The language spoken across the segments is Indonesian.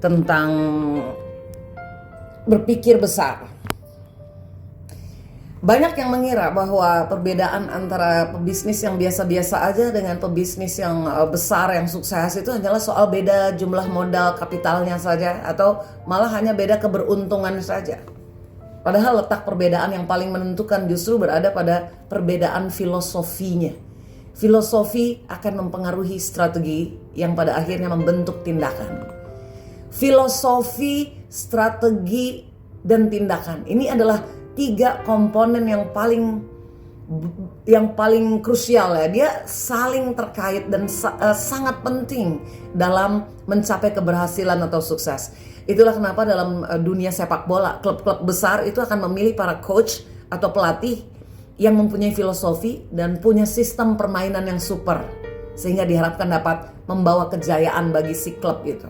tentang berpikir besar. Banyak yang mengira bahwa perbedaan antara pebisnis yang biasa-biasa aja dengan pebisnis yang besar, yang sukses itu hanyalah soal beda jumlah modal kapitalnya saja, atau malah hanya beda keberuntungan saja. Padahal letak perbedaan yang paling menentukan justru berada pada perbedaan filosofinya. Filosofi akan mempengaruhi strategi yang pada akhirnya membentuk tindakan. Filosofi, strategi, dan tindakan. Ini adalah 3 komponen yang paling krusial ya. Dia saling terkait dan sangat penting dalam mencapai keberhasilan atau sukses. Itulah kenapa dalam dunia sepak bola, klub-klub besar itu akan memilih para coach atau pelatih yang mempunyai filosofi dan punya sistem permainan yang super, sehingga diharapkan dapat membawa kejayaan bagi si klub itu.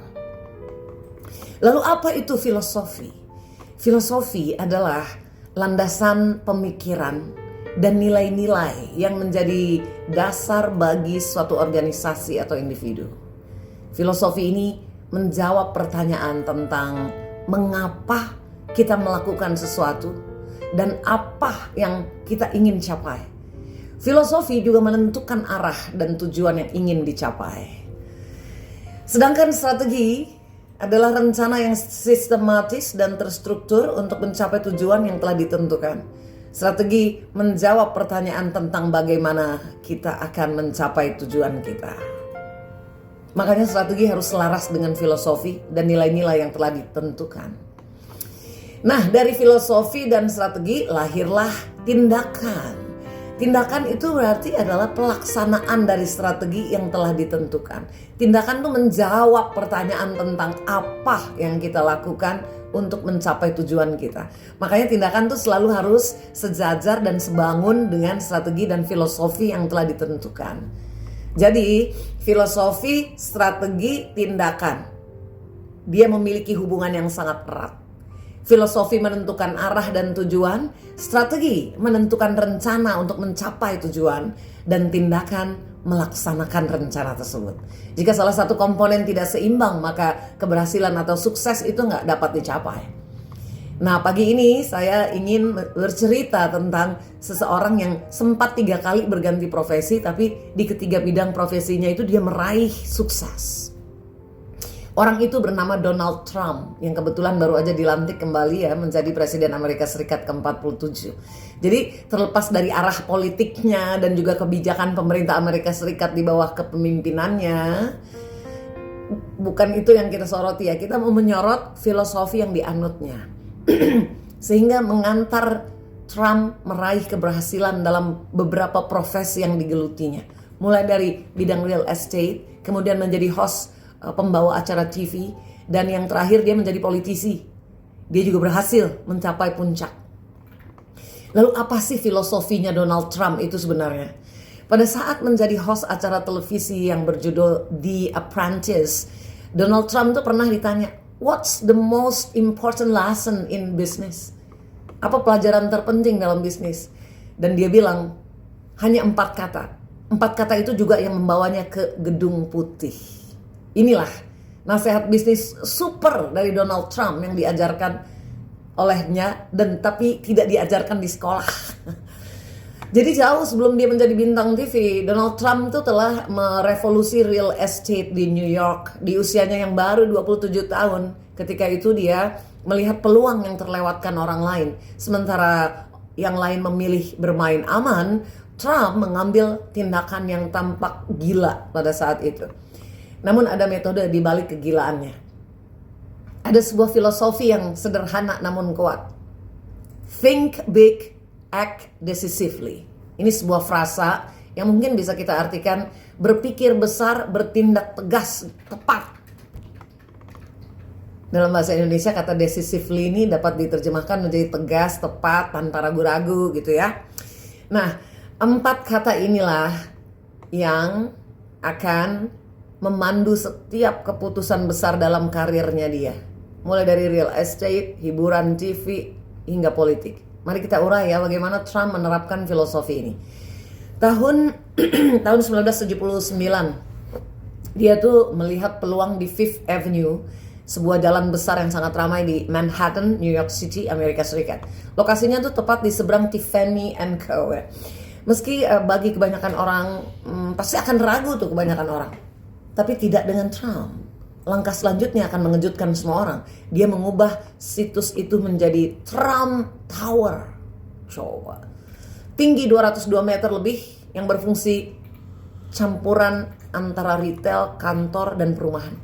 Lalu apa itu filosofi? Filosofi adalah landasan pemikiran dan nilai-nilai yang menjadi dasar bagi suatu organisasi atau individu. Filosofi ini menjawab pertanyaan tentang mengapa kita melakukan sesuatu dan apa yang kita ingin capai. Filosofi juga menentukan arah dan tujuan yang ingin dicapai. Sedangkan strategi adalah rencana yang sistematis dan terstruktur untuk mencapai tujuan yang telah ditentukan. Strategi menjawab pertanyaan tentang bagaimana kita akan mencapai tujuan kita. Makanya strategi harus selaras dengan filosofi dan nilai-nilai yang telah ditentukan. Nah, dari filosofi dan strategi lahirlah tindakan. Tindakan itu berarti adalah pelaksanaan dari strategi yang telah ditentukan. Tindakan itu menjawab pertanyaan tentang apa yang kita lakukan untuk mencapai tujuan kita. Makanya tindakan itu selalu harus sejajar dan sebangun dengan strategi dan filosofi yang telah ditentukan. Jadi filosofi, strategi, tindakan, dia memiliki hubungan yang sangat erat. Filosofi menentukan arah dan tujuan, strategi menentukan rencana untuk mencapai tujuan, dan tindakan melaksanakan rencana tersebut. Jika salah satu komponen tidak seimbang, maka keberhasilan atau sukses itu nggak dapat dicapai. Nah, pagi ini saya ingin bercerita tentang seseorang yang sempat 3 kali berganti profesi, tapi di ketiga bidang profesinya itu dia meraih sukses. Orang itu bernama Donald Trump, yang kebetulan baru aja dilantik kembali ya menjadi Presiden Amerika Serikat ke-47. Jadi terlepas dari arah politiknya dan juga kebijakan pemerintah Amerika Serikat di bawah kepemimpinannya, bukan itu yang kita soroti ya. Kita mau menyorot filosofi yang dianutnya. Sehingga mengantar Trump meraih keberhasilan dalam beberapa profesi yang digelutinya. Mulai dari bidang real estate, kemudian menjadi host pembawa acara TV, dan yang terakhir dia menjadi politisi. Dia juga berhasil mencapai puncak. Lalu apa sih filosofinya Donald Trump itu sebenarnya? Pada saat menjadi host acara televisi yang berjudul The Apprentice, Donald Trump tuh pernah ditanya, "What's the most important lesson in business?" Apa pelajaran terpenting dalam bisnis? Dan dia bilang, hanya 4 kata. 4 kata itu juga yang membawanya ke Gedung Putih. Inilah nasihat bisnis super dari Donald Trump yang diajarkan olehnya, dan tapi tidak diajarkan di sekolah. Jadi jauh sebelum dia menjadi bintang TV, Donald Trump itu telah merevolusi real estate di New York di usianya yang baru 27 tahun. Ketika itu dia melihat peluang yang terlewatkan orang lain. Sementara yang lain memilih bermain aman, Trump mengambil tindakan yang tampak gila pada saat itu. Namun ada metode di balik kegilaannya. Ada sebuah filosofi yang sederhana namun kuat. Think big, act decisively. Ini sebuah frasa yang mungkin bisa kita artikan berpikir besar, bertindak tegas, tepat. Dalam bahasa Indonesia kata decisively ini dapat diterjemahkan menjadi tegas, tepat, tanpa ragu-ragu gitu ya. Nah, 4 kata inilah yang akan memandu setiap keputusan besar dalam karirnya dia. Mulai dari real estate, hiburan TV, hingga politik. Mari kita urai ya bagaimana Trump menerapkan filosofi ini. Tahun 1979, dia tuh melihat peluang di Fifth Avenue sebuah jalan besar yang sangat ramai di Manhattan, New York City, Amerika Serikat. Lokasinya tuh tepat di seberang Tiffany & Co. Meski bagi kebanyakan orang, pasti akan ragu tuh kebanyakan orang. Tapi tidak dengan Trump. Langkah selanjutnya akan mengejutkan semua orang. Dia mengubah situs itu menjadi Trump Tower. Coba. Tinggi 202 meter lebih yang berfungsi campuran antara retail, kantor, dan perumahan.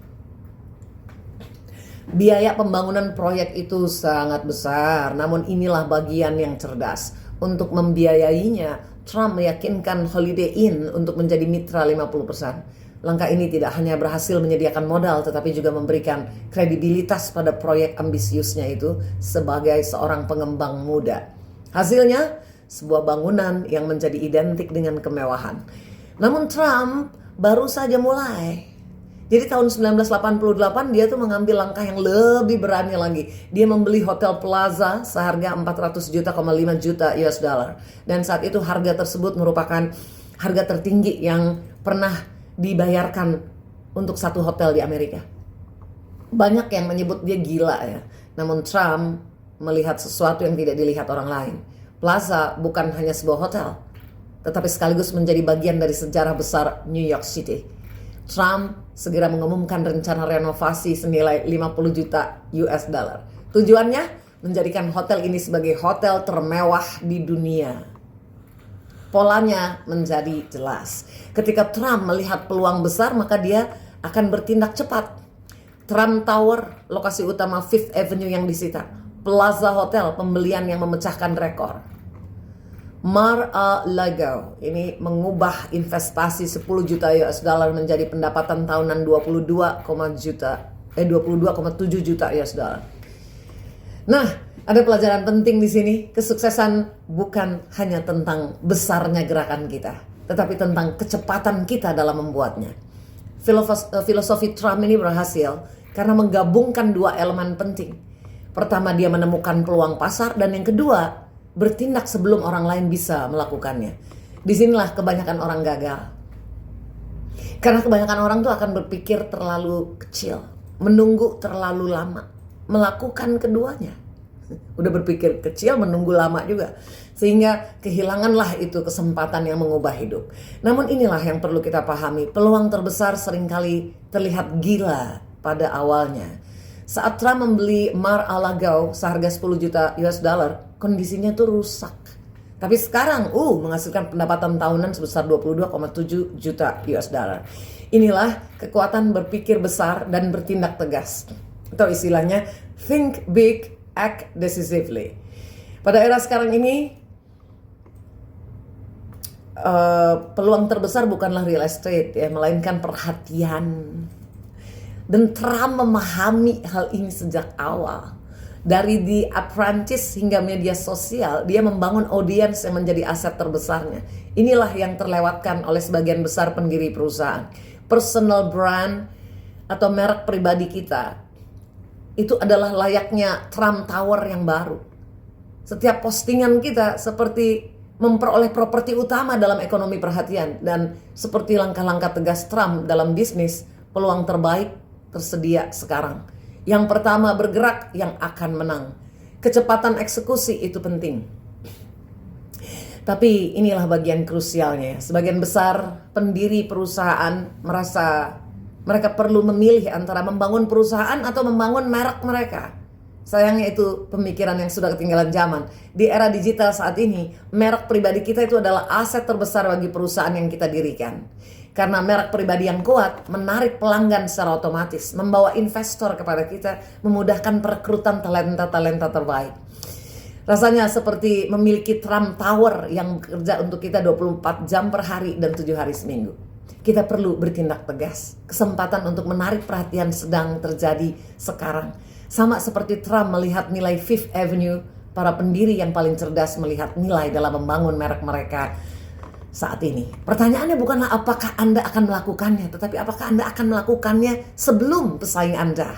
Biaya pembangunan proyek itu sangat besar, namun inilah bagian yang cerdas. Untuk membiayainya, Trump meyakinkan Holiday Inn untuk menjadi mitra 50%. Langkah ini tidak hanya berhasil menyediakan modal, tetapi juga memberikan kredibilitas pada proyek ambisiusnya itu sebagai seorang pengembang muda. Hasilnya, sebuah bangunan yang menjadi identik dengan kemewahan. Namun Trump baru saja mulai. Jadi tahun 1988 dia tuh mengambil langkah yang lebih berani lagi. Dia membeli Hotel Plaza seharga 400,5 juta US dollar. Dan saat itu harga tersebut merupakan harga tertinggi yang pernah dibayarkan untuk satu hotel di Amerika. Banyak yang menyebut dia gila ya. Namun Trump melihat sesuatu yang tidak dilihat orang lain. Plaza bukan hanya sebuah hotel, tetapi sekaligus menjadi bagian dari sejarah besar New York City. Trump segera mengumumkan rencana renovasi senilai 50 juta US dollar. Tujuannya menjadikan hotel ini sebagai hotel termewah di dunia. Polanya menjadi jelas. Ketika Trump melihat peluang besar, maka dia akan bertindak cepat. Trump Tower, lokasi utama Fifth Avenue yang disita. Plaza Hotel, pembelian yang memecahkan rekor. Mar-a-Lago, ini mengubah investasi 10 juta US dollar menjadi pendapatan tahunan 22,7 juta US dollar. Nah, ada pelajaran penting di sini. Kesuksesan bukan hanya tentang besarnya gerakan kita, tetapi tentang kecepatan kita dalam membuatnya. Filosofi Trump ini berhasil karena menggabungkan dua elemen penting. Pertama, dia menemukan peluang pasar, dan yang kedua, bertindak sebelum orang lain bisa melakukannya. Disinilah kebanyakan orang gagal. Karena kebanyakan orang tuh akan berpikir terlalu kecil, menunggu terlalu lama, melakukan keduanya. Udah berpikir kecil, menunggu lama juga, sehingga kehilanganlah itu kesempatan yang mengubah hidup. Namun inilah yang perlu kita pahami, peluang terbesar seringkali terlihat gila pada awalnya. Saat Trump membeli Mar-a-Lago seharga 10 juta US dollar, kondisinya tuh rusak. Tapi sekarang menghasilkan pendapatan tahunan sebesar 22,7 juta US dollar. Inilah kekuatan berpikir besar dan bertindak tegas. Atau istilahnya think big, act decisively. Pada era sekarang ini, peluang terbesar bukanlah real estate ya, melainkan perhatian. Dan Trump memahami hal ini sejak awal. Dari The Apprentice hingga media sosial, dia membangun audiens yang menjadi aset terbesarnya. Inilah yang terlewatkan oleh sebagian besar pendiri perusahaan. Personal brand atau merek pribadi kita, itu adalah layaknya Trump Tower yang baru. Setiap postingan kita seperti memperoleh properti utama dalam ekonomi perhatian. Dan seperti langkah-langkah tegas Trump dalam bisnis, peluang terbaik tersedia sekarang. Yang pertama, bergerak yang akan menang. Kecepatan eksekusi itu penting. Tapi inilah bagian krusialnya. Sebagian besar pendiri perusahaan merasa mereka perlu memilih antara membangun perusahaan atau membangun merek mereka. Sayangnya itu pemikiran yang sudah ketinggalan zaman. Di era digital saat ini, merek pribadi kita itu adalah aset terbesar bagi perusahaan yang kita dirikan. Karena merek pribadi yang kuat menarik pelanggan secara otomatis, membawa investor kepada kita, memudahkan perekrutan talenta-talenta terbaik. Rasanya seperti memiliki Trump Tower yang bekerja untuk kita 24 jam per hari dan 7 hari seminggu. Kita perlu bertindak tegas. Kesempatan untuk menarik perhatian sedang terjadi sekarang. Sama seperti Trump melihat nilai Fifth Avenue, para pendiri yang paling cerdas melihat nilai dalam membangun merek mereka saat ini. Pertanyaannya bukanlah apakah Anda akan melakukannya, tetapi apakah Anda akan melakukannya sebelum pesaing Anda.